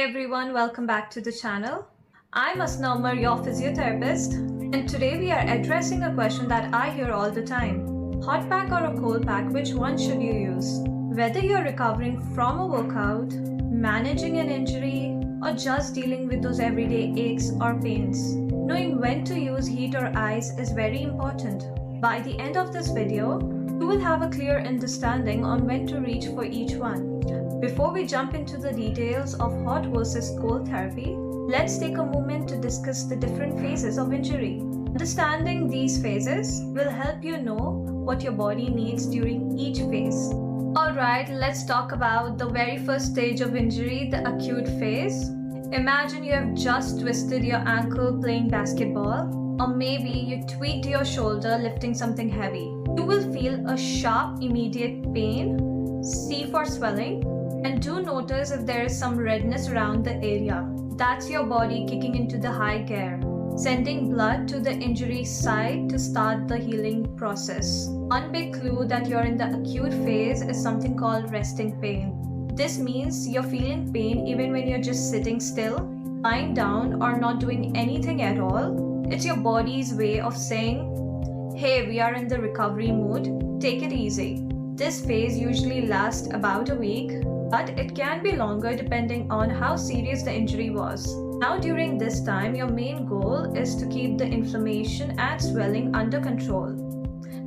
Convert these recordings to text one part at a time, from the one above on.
everyone, welcome back to the channel. I'm Asnaumar, your physiotherapist, and today we are addressing a question that I hear all the time. Hot pack or a cold pack, which one should you use? Whether you're recovering from a workout, managing an injury, or just dealing with those everyday aches or pains, knowing when to use heat or ice is very important. By the end of this video, you will have a clear understanding on when to reach for each one. Before we jump into the details of hot versus cold therapy, let's take a moment to discuss the different phases of injury. Understanding these phases will help you know what your body needs during each phase. Alright, let's talk about the very first stage of injury, the acute phase. Imagine you have just twisted your ankle playing basketball, or maybe you tweaked your shoulder lifting something heavy. You will feel a sharp, immediate pain, see for swelling, and do notice if there is some redness around the area. That's your body kicking into the high gear, sending blood to the injury site to start the healing process. One big clue that you're in the acute phase is something called resting pain. This means you're feeling pain even when you're just sitting still, lying down, or not doing anything at all. It's your body's way of saying, hey, we are in the recovery mood, take it easy. This phase usually lasts about a week, but it can be longer depending on how serious the injury was. Now during this time, your main goal is to keep the inflammation and swelling under control.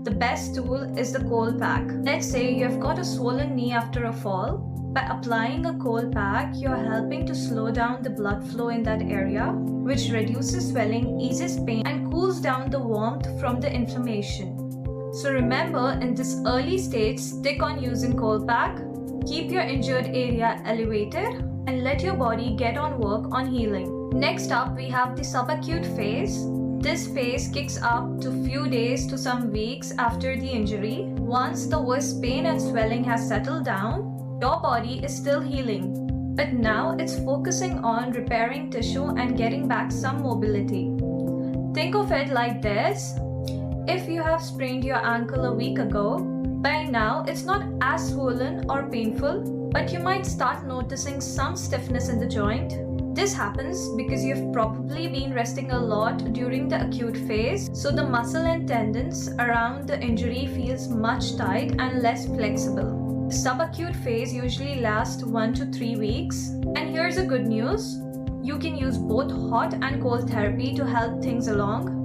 The best tool is the cold pack. Let's say you have got a swollen knee after a fall. By applying a cold pack, you're helping to slow down the blood flow in that area, which reduces swelling, eases pain, and cools down the warmth from the inflammation. So remember, in this early stage, stick on using cold pack. Keep your injured area elevated and let your body get on work on healing. Next up, we have the sub-acute phase. This phase kicks up to few days to some weeks after the injury. Once the worst pain and swelling has settled down, your body is still healing, but now it's focusing on repairing tissue and getting back some mobility. Think of it like this. If you have sprained your ankle a week ago, by now it's not as swollen or painful, but you might start noticing some stiffness in the joint. This happens because you've probably been resting a lot during the acute phase, so the muscle and tendons around the injury feels much tight and less flexible. The sub-acute phase usually lasts 1 to 3 weeks, and here's the good news. You can use both hot and cold therapy to help things along.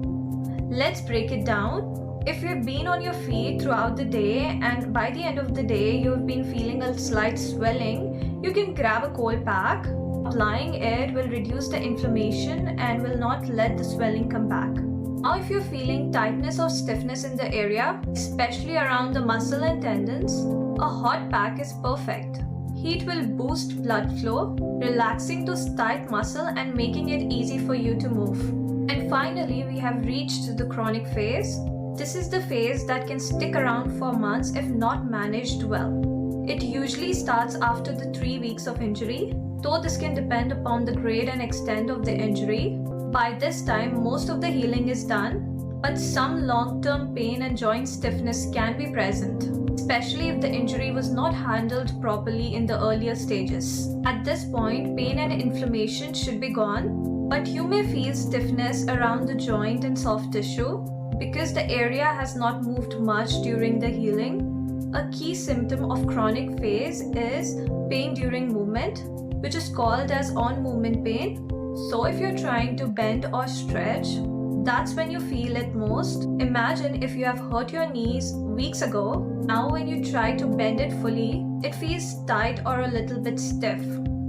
Let's break it down. If you've been on your feet throughout the day and by the end of the day you've been feeling a slight swelling, you can grab a cold pack. Applying it will reduce the inflammation and will not let the swelling come back. Now if you're feeling tightness or stiffness in the area, especially around the muscle and tendons, a hot pack is perfect. Heat will boost blood flow, relaxing those tight muscle and making it easy for you to move. And finally, we have reached the chronic phase. This is the phase that can stick around for months if not managed well. It usually starts after the 3 weeks of injury, though this can depend upon the grade and extent of the injury. By this time, most of the healing is done, but some long-term pain and joint stiffness can be present, especially if the injury was not handled properly in the earlier stages. At this point, pain and inflammation should be gone, but you may feel stiffness around the joint and soft tissue because the area has not moved much during the healing. A key symptom of chronic phase is pain during movement, which is called as on-movement pain. So if you're trying to bend or stretch, that's when you feel it most. Imagine if you have hurt your knees weeks ago. Now when you try to bend it fully, it feels tight or a little bit stiff.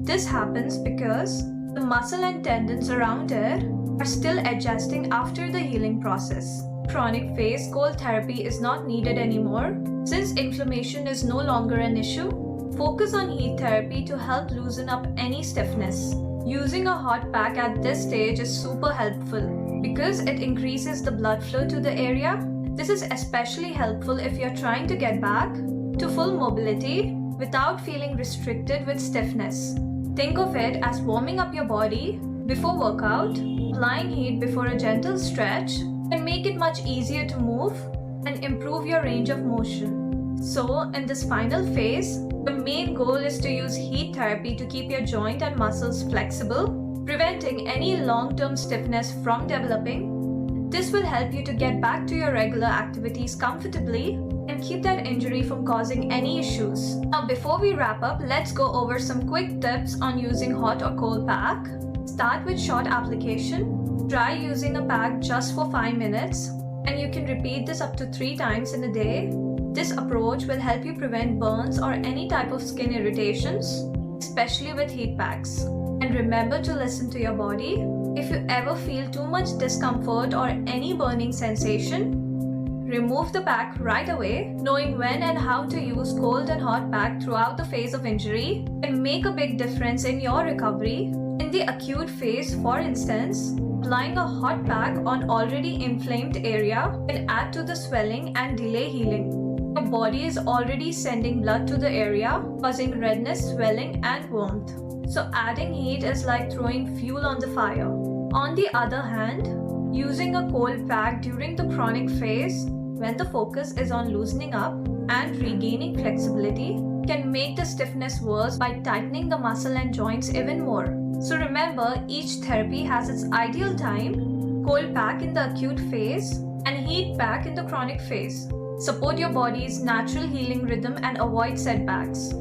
This happens because the muscle and tendons around it are still adjusting after the healing process. Chronic phase cold therapy is not needed anymore. Since inflammation is no longer an issue, focus on heat therapy to help loosen up any stiffness. Using a hot pack at this stage is super helpful because it increases the blood flow to the area. This is especially helpful if you're trying to get back to full mobility without feeling restricted with stiffness. Think of it as warming up your body before workout. Applying heat before a gentle stretch can make it much easier to move and improve your range of motion. So in this final phase, The main goal is to use heat therapy to keep your joint and muscles flexible, preventing any long-term stiffness from developing. This will help you to get back to your regular activities comfortably and keep that injury from causing any issues. Now, before we wrap up, let's go over some quick tips on using hot or cold pack. Start with short application. Try using a pack just for 5 minutes, and you can repeat this up to 3 times in a day. This approach will help you prevent burns or any type of skin irritations, especially with heat packs. And remember to listen to your body. If you ever feel too much discomfort or any burning sensation, remove the pack right away. Knowing when and how to use cold and hot pack throughout the phase of injury can make a big difference in your recovery. In the acute phase, for instance, applying a hot pack on already inflamed area can add to the swelling and delay healing. Your body is already sending blood to the area, causing redness, swelling, and warmth. So adding heat is like throwing fuel on the fire. On the other hand, using a cold pack during the chronic phase, when the focus is on loosening up and regaining flexibility, can make the stiffness worse by tightening the muscle and joints even more. So remember, each therapy has its ideal time: cold pack in the acute phase and heat pack in the chronic phase. Support your body's natural healing rhythm and avoid setbacks.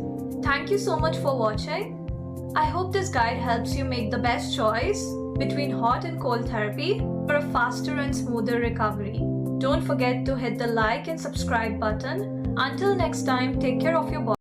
Thank you so much for watching. I hope this guide helps you make the best choice between hot and cold therapy for a faster and smoother recovery. Don't forget to hit the like and subscribe button. Until next time, take care of your body.